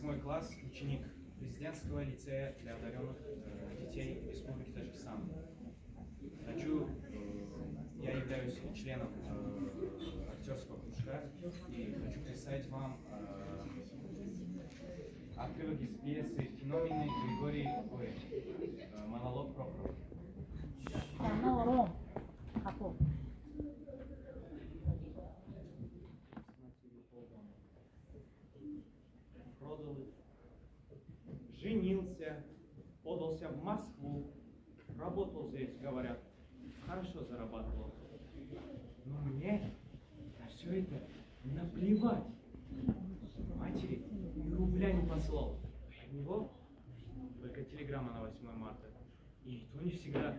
8 класс, ученик президентского лицея для одаренных детей Республики Таджикистан. Я являюсь членом актерского кружка и хочу представить вам отрывок из пьесы «Феномены» Григорий Горин, монолог Прохорова. Женился, подался в Москву, работал здесь, говорят, хорошо зарабатывал. Но мне на все это наплевать. Матери и рубля не послал. А у него только телеграмма на 8 марта. И то не всегда.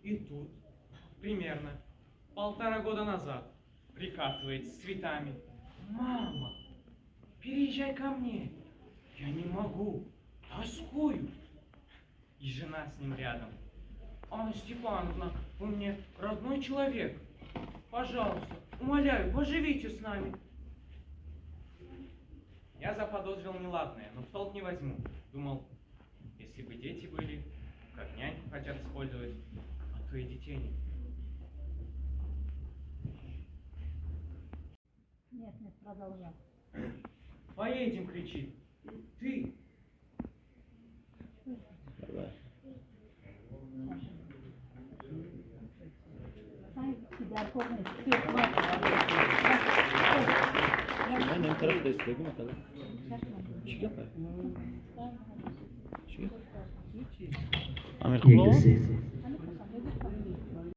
И тут, примерно 1,5 года назад, прикатывает с цветами. Мама, переезжай ко мне. Я не могу, тоскую. И жена с ним рядом. Анна Степановна, вы мне родной человек. Пожалуйста, умоляю, поживите с нами. Я заподозрил неладное, но в толк не возьму. Думал, если бы дети были, как няньку хотят использовать, а то и детей нет. Нет, продолжай. Поедем, кричит. Ты. Benim tarafı da istedim bakalım. Çıkıyor mu? Çıkıyor. Amerika.